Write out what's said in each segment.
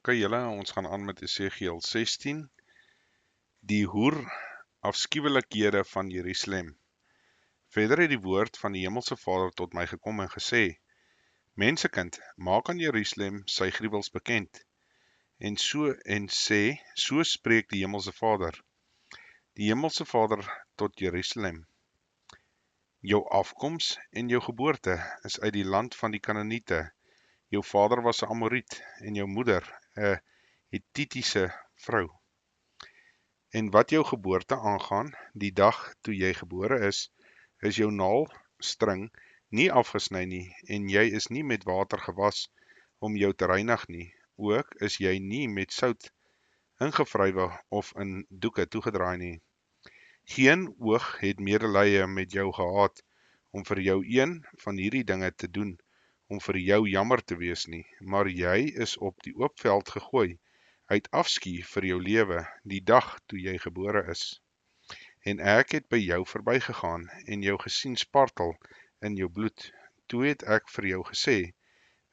Okay julle, ons gaan aan met Esegiel 16, die hoer afskuwelikhede van Jerusalem. Verder het die woord van die Hemelse Vader tot my gekom en gesê, Mensekind, maak aan Jerusalem sy gruwels bekend, en sê, so spreek die Hemelse Vader. Die Hemelse Vader tot Jerusalem. Jou afkoms en jou geboorte is uit die land van die Kanaaniete. Jou vader was 'n Amoriet en jou moeder 'n Hittitiese vrou. En wat jou geboorte aangaan, die dag toe jy gebore is jou naalstring nie afgesny nie, en jy is nie met water gewas om jou te reinig nie. Ook is jy nie met sout ingevrywe of in doeke toegedraai nie. Geen oog het medelee met jou gehad om vir jou een van hierdie dinge te doen, om vir jou jammer te wees nie, maar jy is op die oop veld gegooi, uit afskuw vir jou lewe, die dag toe jy gebore is. En ek het by jou verbygegaan en jou gesien spartel in jou bloed. Toe het ek vir jou gesê,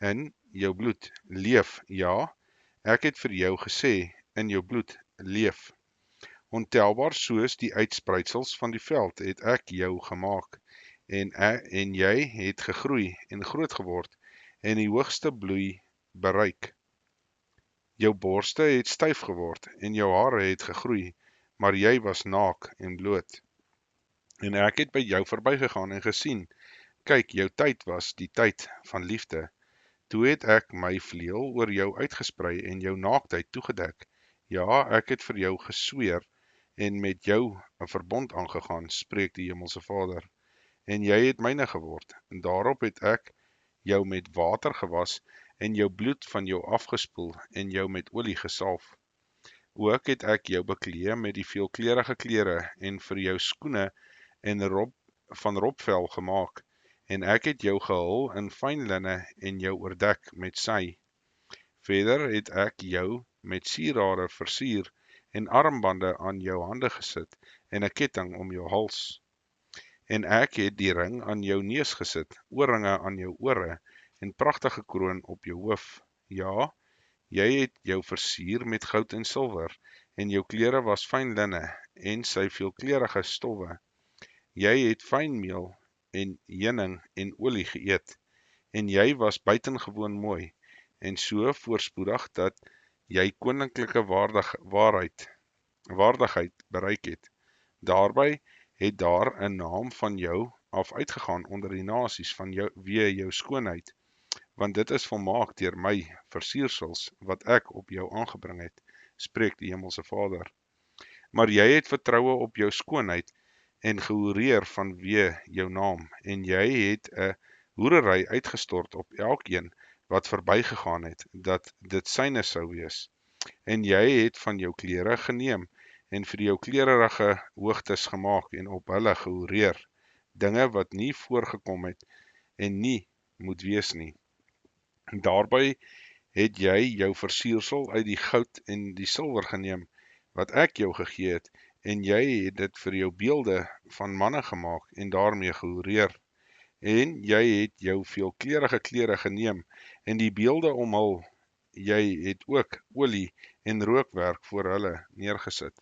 in jou bloed, leef, ja, ek het vir jou gesê, in jou bloed, leef. Ontelbaar soos die uitspruitsels van die veld het ek jou gemaak, en jy het gegroei en groot geword, en die hoogste bloei bereik. Jou borste het styf geword, en jou hare het gegroei, maar jy was naak en bloot. En ek het by jou verbygegaan en gesien, kyk, jou tyd was die tyd van liefde. Toe het ek my vleuel oor jou uitgesprei en jou naaktheid toegedek. Ja, ek het vir jou gesweer en met jou 'n verbond aangegaan, spreek die Hemelse Vader. En jy het myne geword, en daarop het ek jou met water gewas en jou bloed van jou afgespoel en jou met olie gesalf. Ook het ek jou beklee met die veelkleurige klere en vir jou skoene en van robvel gemaak, en ek het jou gehul in fyn linne en jou oordek met sy. Verder het ek jou met sierade versier en armbande aan jou hande gesit en 'n ketting om jou hals. En ek het die ring aan jou neus gesit, oorringe aan jou ore en pragtige kroon op jou hoof. Ja, jy het jou versier met goud en silwer, en jou klere was fyn linne en sy veelkleurige stowwe. Jy het fynmeel en heuning en olie geëet, en jy was buitengewoon mooi, en so voorspoedig dat jy koninklike waardigheid bereik het. Daarby het daar 'n naam van jou af uitgegaan onder die nasies vanweë jou skoonheid, want dit is volmaak deur my versiersels wat ek op jou aangebring het, spreek die Hemelse Vader. Maar jy het vertroue op jou skoonheid en gehoereer vanweë jou naam, en jy het 'n hoerery uitgestort op elkeen wat verbygegaan het, dat dit syne sou wees. En jy het van jou klere geneem en vir jou kleurige hoogtes gemaak en op hulle gehoereer, dinge wat nie voorgekom het en nie moet wees nie. Daarby het jy jou versiersel uit die goud en die silwer geneem, wat ek jou gegee het, en jy het dit vir jou beelde van manne gemaak en daarmee gehoereer. En jy het jou veelkleurige klere geneem en die beelde omhul. Jy het ook olie en rookwerk voor hulle neergesit.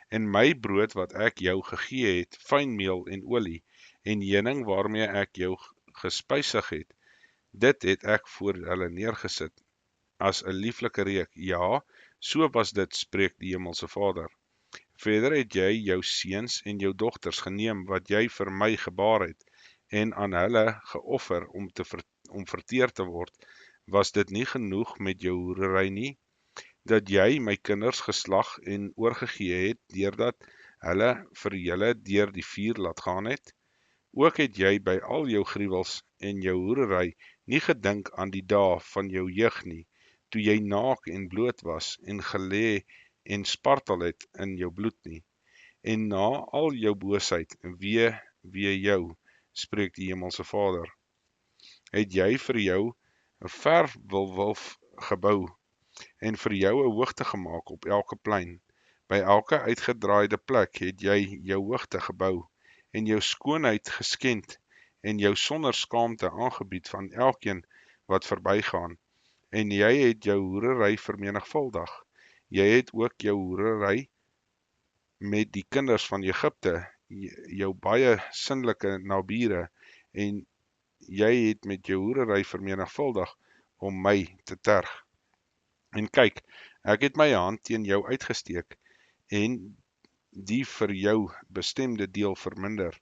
En my brood wat ek jou gegee het, fynmeel en olie, en heuning waarmee ek jou gespysig het, dit het ek voor hulle neergesit, as 'n lieflike reuk. Ja, so was dit, spreek die Hemelse Vader. Verder het jy jou seuns en jou dogters geneem wat jy vir my gebaar het, en aan hulle geoffer om verteer te word. Was dit nie genoeg met jou hoerery nie, dat jy my kinders geslag en oorgegee het, deurdat hulle vir julle deur die vuur laat gaan het? Ook het jy by al jou gruwels en jou hoerery nie gedink aan die dae van jou jeug nie, toe jy naak en bloot was en gelê en spartel het in jou bloed nie. En na al jou boosheid, wee jou, spreek die Hemelse Vader. Het jy vir jou 'n verwilwolf gebou, en vir jou 'n hoogte gemaak op elke plein. By elke uitgedraaide plek het jy jou hoogte gebou, en jou skoonheid geskend, en jou sonder skaamte aangebied van elkeen wat verbygaan. en jy het jou hoerery vermenigvuldig. Jy het ook jou hoerery met die kinders van Egipte, jou baie sinnelike nabure, en jy het met jou hoerery vermenigvuldig om my te terg. En kyk, ek het my hand teen jou uitgesteek, en die vir jou bestemde deel verminder,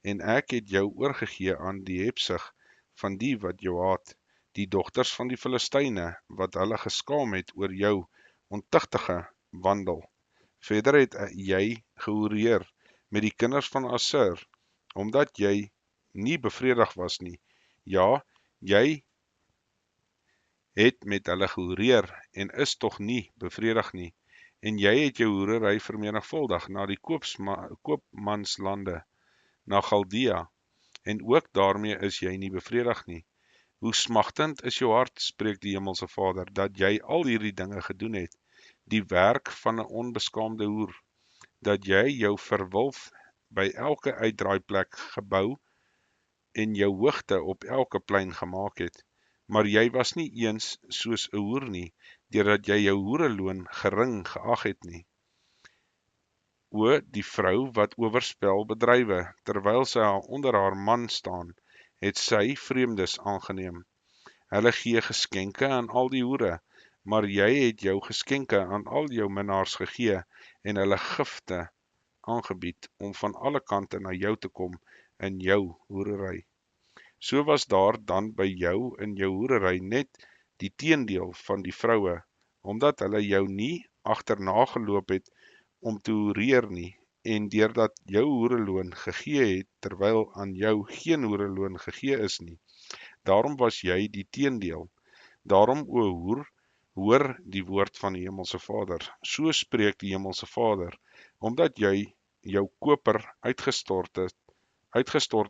en ek het jou oorgegee aan die hebsug van die wat jou haat, die dogters van die Filistyne, wat hulle geskaam het oor jou ontuchtige wandel. Verder het jy gehoereer met die kinders van Assur, omdat jy nie bevredig was nie. Ja, jy het met hulle gehoereer en is tog nie bevredig nie. En jy het jou hoerery vermenigvuldig na die koopmanslande, na Chaldea, en ook daarmee is jy nie bevredig nie. Hoe smagtend is jou hart, spreek die Hemelse Vader, dat jy al hierdie dinge gedoen het, die werk van 'n onbeskaamde hoer, dat jy jou verwulf by elke uitdraaiplek gebou en jou hoogte op elke plein gemaak het. Maar jy was nie eens soos 'n hoer nie, deurdat jy jou hoereloon gering geag het nie. O, die vrou wat oorspel bedrywe, terwyl sy onder haar man staan, het sy vreemdes aangeneem. Hulle gee geskenke aan al die hoere, maar jy het jou geskenke aan al jou minnaars gegee, en hulle gifte aangebied, om van alle kante na jou te kom in jou hoerery. So was daar dan by jou in jou hoerery net die teendeel van die vroue, omdat hulle jou nie agterna geloop het om te hoereer nie, en deurdat jou hoereloon gegee het, terwyl aan jou geen hoereloon gegee is nie. Daarom was jy die teendeel. Daarom, o hoer, hoor die woord van die Hemelse Vader. So spreek die Hemelse Vader, omdat jy jou koper uitgestort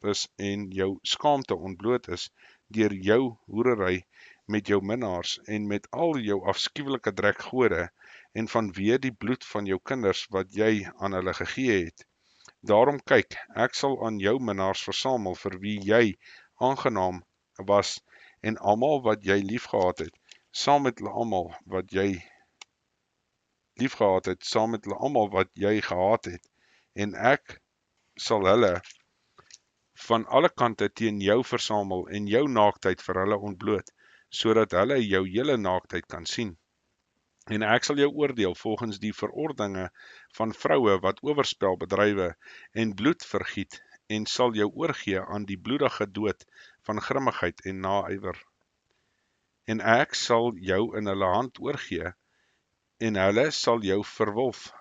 is en jou skaamte ontbloot is, deur jou hoerery met jou minnaars en met al jou afskuwelike drekgode, en vanweë die bloed van jou kinders wat jy aan hulle gegee het. Daarom kyk, ek sal aan jou minnaars versamel vir wie jy aangenaam was, en almal wat jy liefgehad het, saam met hulle almal wat jy gehaat het, en ek sal hulle van alle kante teen jou versamel en jou naaktheid vir hulle ontbloot, sodat hulle jou hele naaktheid kan sien. En ek sal jou oordeel volgens die verordeninge van vroue wat oorspel bedrywe en bloed vergiet, en sal jou oorgee aan die bloedige dood van grimmigheid en naaiwer. En ek sal jou in hulle hand oorgee, en hulle sal jou verwulf,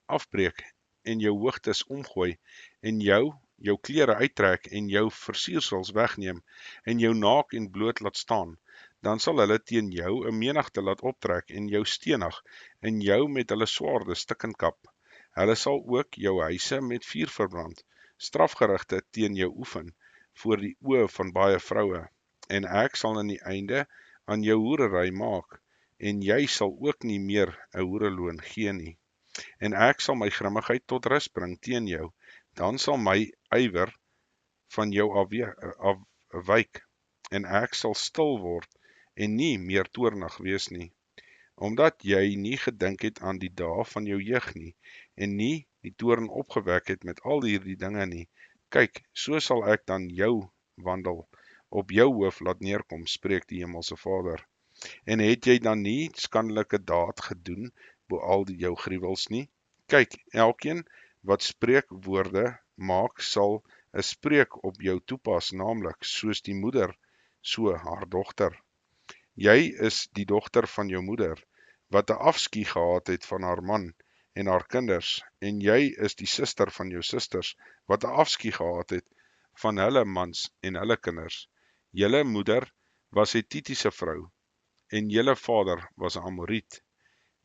afbreek, en jou hoogtes omgooi, en jou klere uittrek, en jou versiersels wegneem, en jou naak en bloot laat staan. Dan sal hulle teen jou 'n menigte laat optrek, en jou stenig, en jou met hulle swaarde stikkend kap. Hulle sal ook jou huise met vuur verbrand, strafgerigte teen jou oefen, voor die oë van baie vroue. En ek sal aan die einde aan jou hoerery maak, en jy sal ook nie meer 'n hoereloon gee nie. En ek sal my grimmigheid tot rus bring teen jou, dan sal my ywer van jou afwyk, en ek sal stil word en nie meer toornig wees nie, omdat jy nie gedink het aan die dae van jou jeug nie, en nie die toorn opgewek het met al hierdie dinge nie. Kyk, so sal ek dan jou wandel op jou hoof laat neerkom, spreek die Hemelse Vader. En het jy dan nie skandelike daad gedoen bo al die jou gruwels nie? Kyk, elkeen wat spreekwoorde maak, sal 'n spreek op jou toepas, naamlik soos die moeder, so haar dogter. Jy is die dogter van jou moeder, wat 'n afskie gehad het van haar man en haar kinders, en jy is die suster van jou susters, wat 'n afskie gehad het van hulle mans en hulle kinders. Julle moeder was 'n Hittitiese vrou, en julle vader was 'n Amoriet,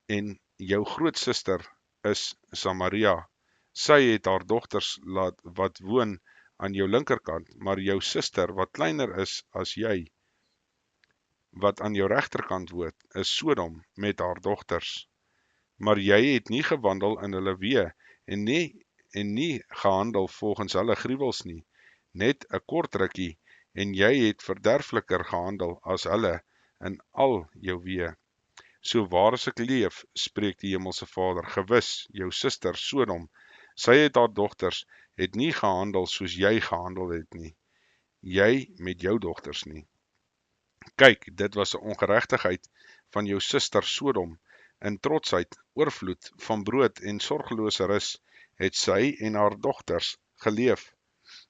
en jou grootsuster is Samaria. Sy het haar dogters laat wat woon aan jou linkerkant, maar jou suster wat kleiner is as jy, wat aan jou regterkant woon, is Sodom met haar dogters. Maar jy het nie gewandel in hulle weë, en nie gehandel volgens hulle gruwels nie, net 'n kort rukkie, en jy het verderfliker gehandel as hulle, in al jou weë. So waar as ek leef, spreek die Hemelse Vader, gewis, jou suster Sodom, sy het haar dogters, het nie gehandel soos jy gehandel het nie, jy met jou dogters nie. Kyk, dit was 'n ongeregtigheid van jou suster Sodom, in trotsheid, oorvloed van brood en sorgelose rus, het sy en haar dogters geleef,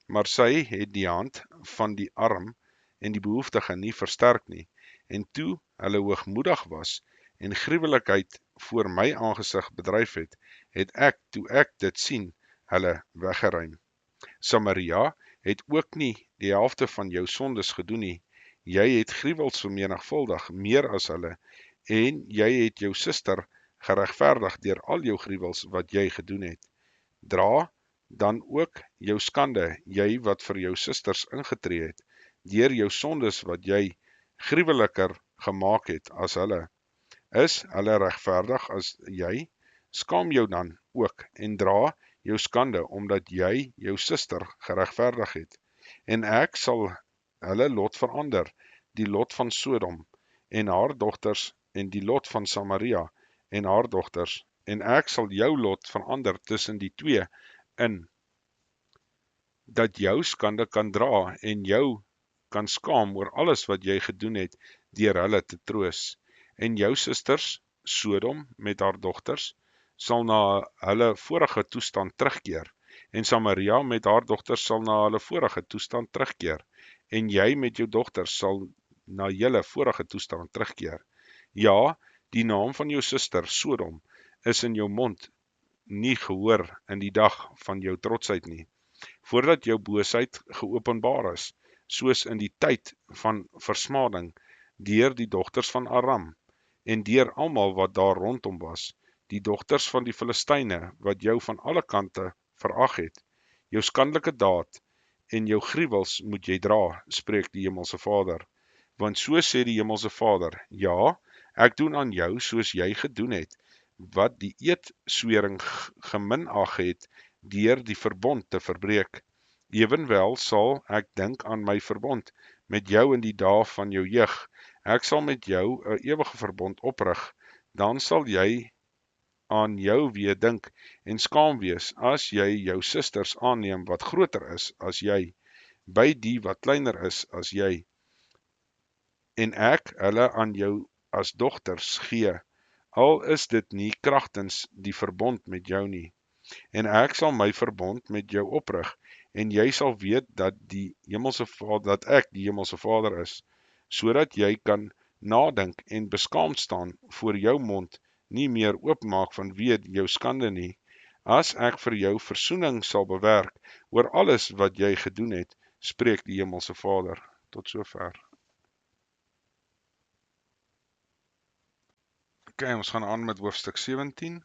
maar sy het die hand van die arm en die behoeftige nie versterk nie, en toe hulle hoogmoedig was, en gruwelikheid voor my aangesig bedryf het ek, toe ek dit sien, hulle weggeruim. Samaria het ook nie die helfte van jou sondes gedoen nie, jy het gruwels vermenigvuldig, meer as hulle, en jy het jou suster geregverdig deur al jou gruwels wat jy gedoen het. Dra dan ook jou skande, jy wat vir jou susters ingetree het, deur jou sondes wat jy gruweliker gemaak het as hulle. Is hulle regverdig as jy? Skaam jou dan ook en dra jou skande, omdat jy jou suster geregverdig het. En ek sal hulle lot verander, die lot van Sodom en haar dogters en die lot van Samaria en haar dogters, en ek sal jou lot verander tussen die twee in, dat jou skande kan dra en jou kan skaam oor alles wat jy gedoen het, deur hulle te troos. En jou susters, Sodom met haar dogters, sal na hulle vorige toestand terugkeer, en Samaria met haar dogters sal na hulle vorige toestand terugkeer, en jy met jou dogters sal na julle vorige toestand terugkeer. Ja, die naam van jou suster, Sodom, is in jou mond nie gehoor in die dag van jou trotsheid nie, voordat jou boosheid geopenbaar is, soos in die tyd van versmading, deur die dogters van Aram, en deur almal wat daar rondom was, die dogters van die Filistyne, wat jou van alle kante verag het. Jou skandelike daad en jou gruwels moet jy dra, spreek die Hemelse Vader. Want so sê die Hemelse Vader, ja, ek doen aan jou soos jy gedoen het, wat die eedswering geminag het, deur die verbond te verbreek. Ewenwel sal ek dink aan my verbond met jou in die dae van jou jeug. Ek sal met jou 'n ewige verbond oprig. Dan sal jy aan jou weer dink en skaam wees as jy jou susters aanneem wat groter is as jy, by die wat kleiner is as jy. En ek hulle aan jou as dogters gee, al is dit nie kragtens die verbond met jou nie. En ek sal my verbond met jou oprig, en jy sal weet dat ek die Hemelse Vader is, sodat jy kan nadink en beskaamd staan voor jou mond, nie meer oopmaak vanweë jou skande nie, as ek vir jou versoening sal bewerk oor alles wat jy gedoen het, spreek die Hemelse Vader. Tot sover. Okay, ons gaan aan met hoofstuk 17.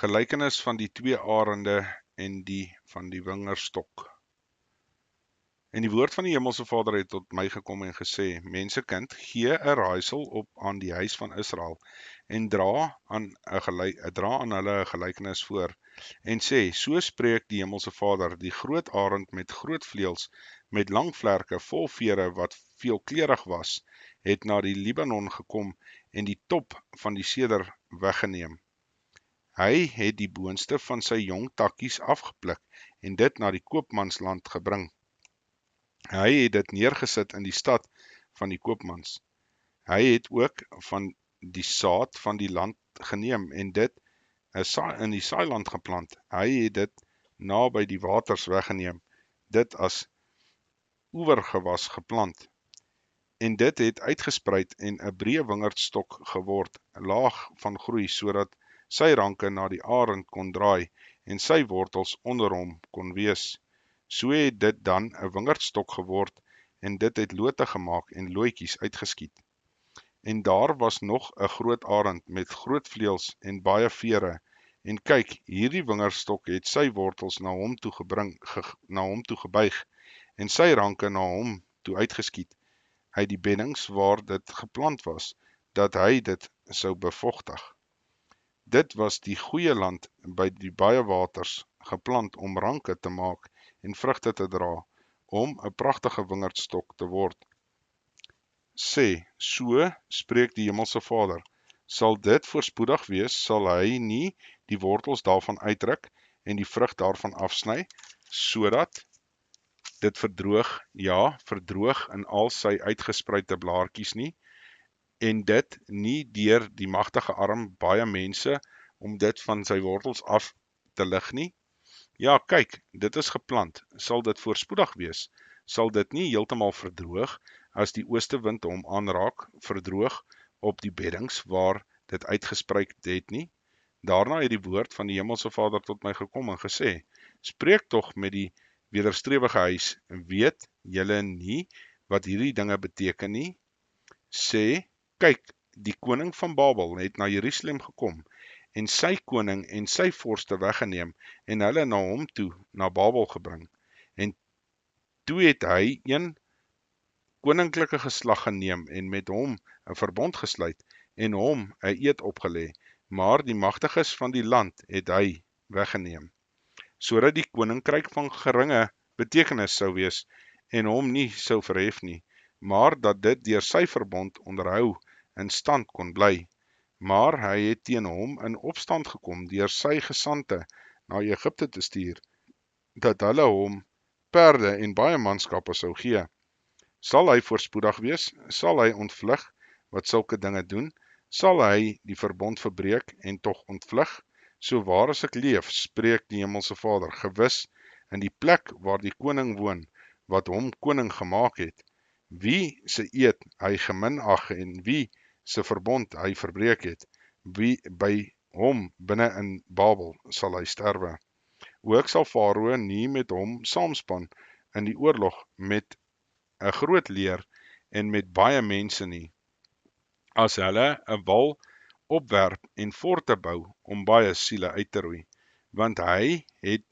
Gelykenis van die twee arende en die van die wingerdstok. En die woord van die Hemelse Vader het tot my gekom en gesê, mensekind, gee 'n raaisel op aan die huis van Israel, en dra aan hulle 'n gelykenis voor, en sê, so spreek die Hemelse Vader, die groot arend met groot vleuels, met lang vlerke, vol vere wat veelkleurig was, het na die Libanon gekom en die top van die seder weggeneem. Hy het die boonste van sy jong takkies afgepluk en dit na die koopmansland gebring. Hy het dit neergesit in die stad van die koopmans. Hy het ook van die saad van die land geneem en dit in die saailand geplant. Hy het dit naby die waters weggeneem, dit as oevergewas geplant. En dit het uitgespreid en 'n breë wingerdstok geword, laag van groei, sodat sy ranke na die arend kon draai en sy wortels onder hom kon wees. So het dit dan 'n wingerdstok geword en dit het lote gemaak en looitjies uitgeskiet. En daar was nog 'n groot arend met groot vleuels en baie vere. En kyk, hierdie wingerdstok het sy wortels na hom toe gebuig en sy ranke na hom toe uitgeskiet uit die bennings waar dit geplant was, dat hy dit sou bevochtig. Dit was die goeie land by die baie waters, geplant om ranke te maak en vrugte te dra, om 'n pragtige wingerdstok te word. sê, so spreek die Hemelse Vader, sal dit voorspoedig wees, sal hy nie die wortels daarvan uitruk en die vrug daarvan afsny, sodat dit verdroog, ja, verdroog in al sy uitgespreide blaartjies nie, en dit nie deur die magtige arm baie mense om dit van sy wortels af te lig nie. Ja, kyk, dit is geplant, sal dit voorspoedig wees, sal dit nie heeltemal verdroog as die oostewind hom aanraak, verdroog op die beddings waar dit uitgespreid het nie. Daarna het die woord van die Hemelse Vader tot my gekom en gesê, spreek tog met die wederstrewige huis, weet julle nie wat hierdie dinge beteken nie? Sê, kyk, die koning van Babel het na Jerusalem gekom, en sy koning en sy vorste weggeneem, en hulle na hom toe, na Babel gebring. En toe het hy een koninklike geslag geneem, en met hom 'n verbond gesluit, en hom 'n eed opgelê, maar die magtiges van die land het hy weggeneem, sodat die koninkryk van geringe betekenis sou wees, en hom nie sou verhef nie, maar dat dit deur sy verbond onderhou in stand kon bly. Maar hy het teen hom in opstand gekom deur sy gesante na Egipte te stuur, dat hulle hom perde en baie manskappe sou gee. Sal hy voorspoedig wees? Sal hy ontvlug wat sulke dinge doen? Sal hy die verbond verbreek en tog ontvlug? So waar as ek leef, spreek die Hemelse Vader, gewis in die plek waar die koning woon, wat hom koning gemaak het, wie se eed hy geminag en wie se verbond hy verbreek het, wie by hom binne in Babel sal hy sterwe. Ook sal Farao nie met hom saamspan in die oorlog met 'n groot leer en met baie mense nie, as hulle 'n wal opwerp en forte bou om baie siele uit te roei, want hy het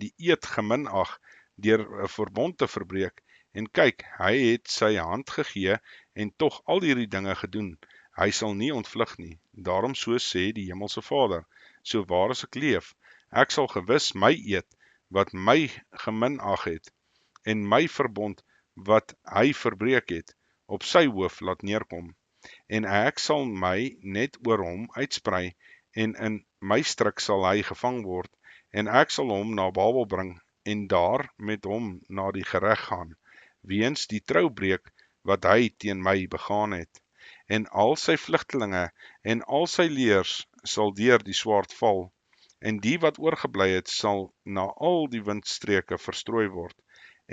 die eed geminag deur 'n verbond te verbreek, en kyk, hy het sy hand gegee en tog al hierdie dinge gedoen. Hy sal nie ontvlug nie. Daarom so sê die Hemelse Vader, so waar as ek leef, ek sal gewis my eed wat my geminag het en my verbond wat hy verbreek het, op sy hoof laat neerkom. En ek sal my net oor hom uitsprei, en in my stryk sal hy gevang word, en ek sal hom na Babel bring, en daar met hom na die gereg gaan, weens die troubreek wat hy teen my begaan het. En al sy vlugtelinge en al sy leers sal deur die swaard val, en die wat oorgebly het sal na al die windstreke verstrooi word,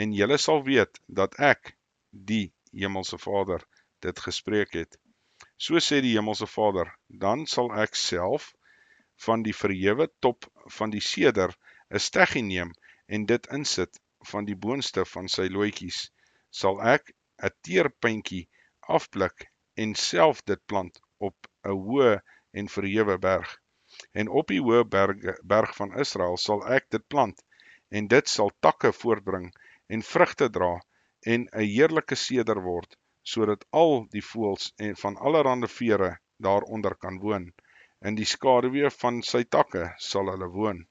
en julle sal weet dat ek, die Hemelse Vader, dit gespreek het. So sê die Hemelse Vader, dan sal ek self van die verhewe top van die seder 'n steggie neem en dit insit van die boonste van sy lootjies, sal ek 'n teerpuntjie afpluk en self dit plant op 'n hoë en verhewe berg. En op die hoë berg van Israel sal ek dit plant, en dit sal takke voortbring en vrugte dra en 'n heerlike seder word, sodat al die voëls en van allerlei vere daaronder kan woon. In die skaduwee van sy takke sal hulle woon.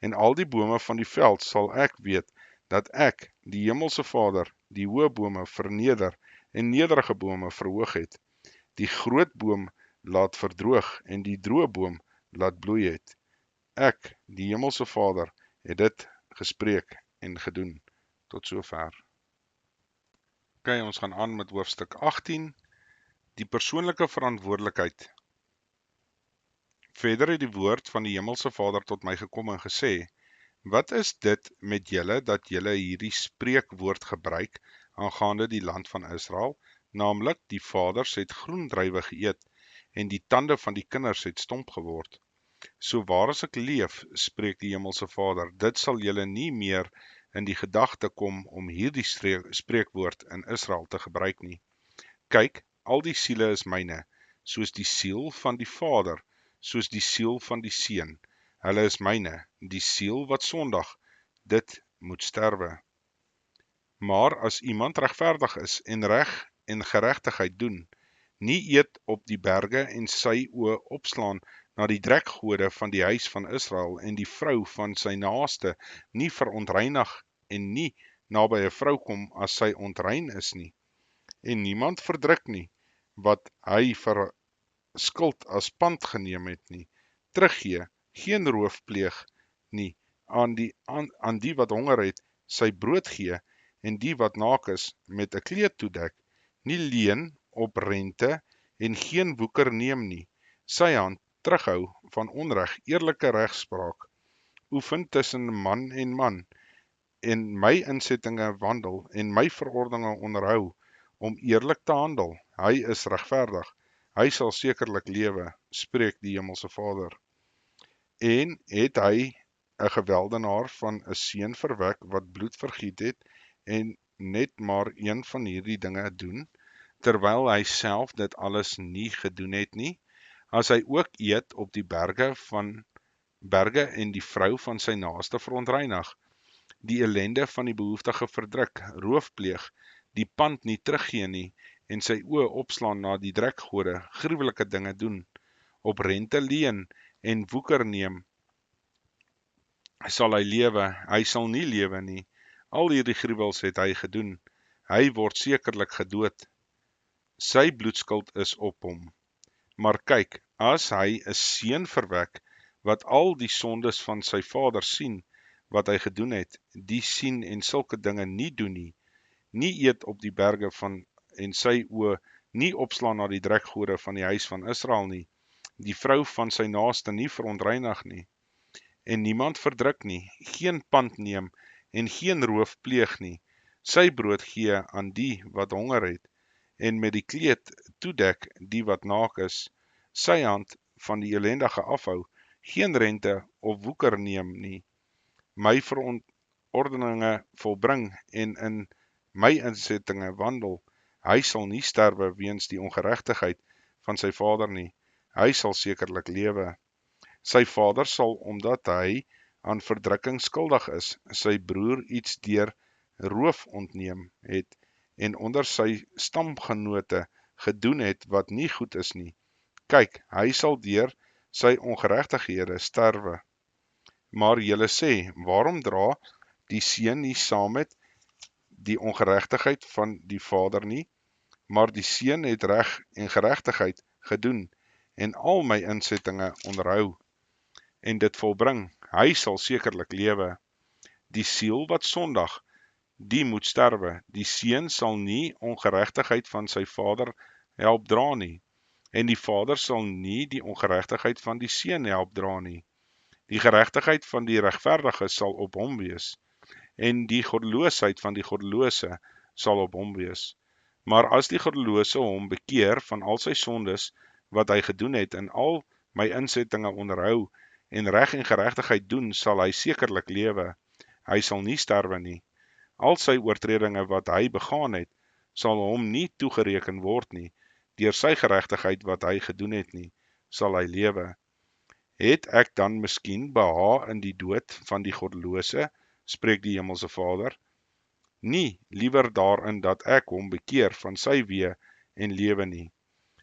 En al die bome van die veld sal ek weet dat ek, die Hemelse Vader, die hoë bome verneder en nederige bome verhoog het, die groot boom laat verdroog en die droë boom laat bloei het. Ek, die Hemelse Vader, het dit gespreek en gedoen. Tot sover. Okay, ons gaan aan met hoofstuk 18, die persoonlike verantwoordelikheid. Verder het die woord van die Hemelse Vader tot my gekom en gesê, wat is dit met julle dat julle hierdie spreekwoord gebruik aangaande die land van Israel, naamlik die vaders het groen druiwe geëet en die tande van die kinders het stomp geword. So waar as ek leef, spreek die Hemelse Vader, dit sal julle nie meer in die gedagte kom om hierdie spreekwoord in Israel te gebruik nie. Kyk, al die siele is myne, soos die siel van die Vader, soos die siel van die Seun. Hulle is myne, die siel wat sondig, dit moet sterwe. Maar as iemand regverdig is en reg en geregtigheid doen, nie eet op die berge en sy oë opslaan na die drekgode van die huis van Israel en die vrou van sy naaste nie verontreinig en nie naby 'n vrou kom as sy ontrein is nie, en niemand verdruk nie, wat hy vir skuld as pand geneem het nie, teruggee, geen roof pleeg nie, aan die wat honger het, sy brood gee, en die wat naak is, met 'n kleed toedek, nie leen op rente, en geen woeker neem nie, sy hand terughou van onreg, eerlike regspraak, oefen tussen man, en my insettinge wandel, en my verordeninge onderhou, om eerlik te handel, hy is regverdig, hy sal sekerlik lewe, spreek die Hemelse Vader. En het hy 'n geweldenaar van 'n seun verwek wat bloed vergiet het, en net maar een van hierdie dinge doen, terwyl hy self dit alles nie gedoen het nie, as hy ook eet op die berge en die vrou van sy naaste verontreinig, die ellende van die behoeftige verdruk, roof pleeg, die pand nie teruggee nie, en sy oë opslaan na die drekgode, gruwelike dinge doen, op rente leen en woeker neem, sal hy lewe, hy sal nie lewe nie. Al hierdie gruwels het hy gedoen, hy word sekerlik gedood. Sy bloedskuld is op hom. Maar kyk, as hy 'n seun verwek, wat al die sondes van sy vader sien, wat hy gedoen het, die sien en sulke dinge nie doen nie eet op die berge en sy oë nie opslaan na die drekgode van die huis van Israel nie, die vrou van sy naaste nie verontreinig nie, en niemand verdruk nie, geen pand neem, en geen roof pleeg nie, sy brood gee aan die wat honger het, en met die kleed toedek die wat naak is, sy hand van die ellendige afhou, geen rente of woeker neem nie, my verordeninge volbring, en in my insettinge wandel, hy sal nie sterwe weens die ongeregtigheid van sy vader nie, hy sal sekerlik lewe. Sy vader sal, omdat hy aan verdrukking skuldig is, sy broer iets deur roof ontneem het, en onder sy stamgenote gedoen het wat nie goed is nie. Kyk, hy sal deur sy ongeregtighede sterwe. Maar julle sê, waarom dra die seun nie saam met die ongeregtigheid van die vader nie, maar die seun het reg en geregtigheid gedoen, en al my insettinge onderhou, en dit volbring, hy sal sekerlik lewe. Die siel wat sondig, die moet sterwe, die seun sal nie ongeregtigheid van sy vader help dra nie, en die vader sal nie die ongeregtigheid van die seun help dra nie. Die geregtigheid van die regverdige sal op hom wees, en die goddeloosheid van die goddelose sal op hom wees. Maar as die goddelose hom bekeer van al sy sondes wat hy gedoen het, en al my insettinge onderhou, en reg en geregtigheid doen, sal hy sekerlik lewe, hy sal nie sterwe nie. Al sy oortredinge wat hy begaan het, sal hom nie toegereken word nie, deur sy geregtigheid wat hy gedoen het nie, sal hy lewe. Het ek dan miskien behaag in die dood van die goddelose, spreek die Hemelse Vader? Nie, liewer daarin dat ek hom bekeer van sy weë en lewe nie.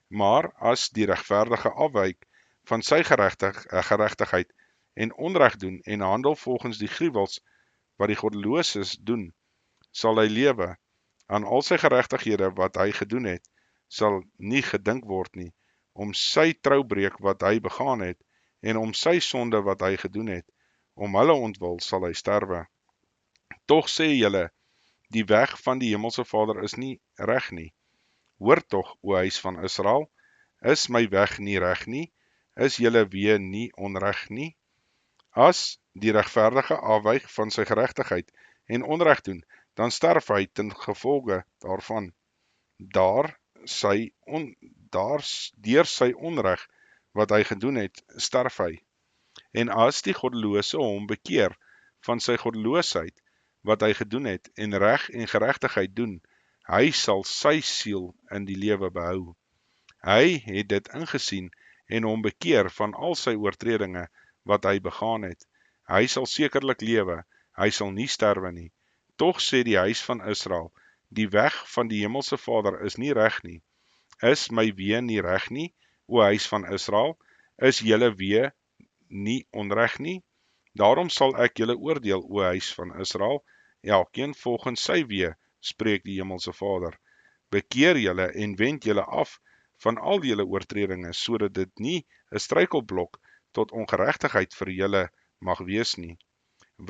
Maar as die regverdige afwyk van sy geregtigheid en onreg doen en handel volgens die gruwels wat die goddeloses doen, sal hy lewe. Aan al sy geregtighede wat hy gedoen het, sal nie gedink word nie, om sy troubreek wat hy begaan het, en om sy sonde wat hy gedoen het, om hulle ontwil sal hy sterwe. Tog sê julle, die weg van die Hemelse Vader is nie reg nie. Hoor tog, o huis van Israel, is my weg nie reg nie, is julle weë nie onreg nie? As die regverdige afwyk van sy geregtigheid en onreg doen, dan sterf hy ten gevolge daarvan. Deur sy onreg wat hy gedoen het, sterf hy. En as die goddelose hom bekeer van sy goddeloosheid wat hy gedoen het, en reg en geregtigheid doen, hy sal sy siel in die lewe behou. Hy het dit ingesien en hom bekeer van al sy oortredinge wat hy begaan het. Hy sal sekerlik lewe, hy sal nie sterwe nie. Tog sê die huis van Israel, die weg van die Hemelse Vader is nie reg nie. Is my weë nie reg nie, o huis van Israel? Is julle weë nie onreg nie? Daarom sal ek julle oordeel, o huis van Israel, elkeen volgens sy weë, spreek die Hemelse Vader. Bekeer julle en wend julle af van al julle oortredinge, sodat dit nie 'n struikelblok tot ongeregtigheid vir julle mag wees nie.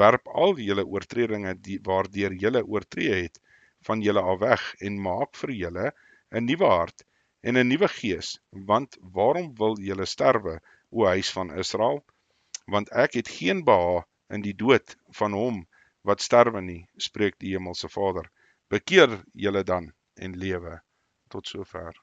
Werp al julle oortredinge waardeur julle oortree het, van julle af weg en maak vir julle 'n nuwe hart en 'n nuwe gees, want waarom wil julle sterwe, o huis van Israel? Want ek het geen behaag in die dood van hom wat sterwe nie, spreek die Hemelse Vader. Bekeer julle dan en lewe. Tot sover.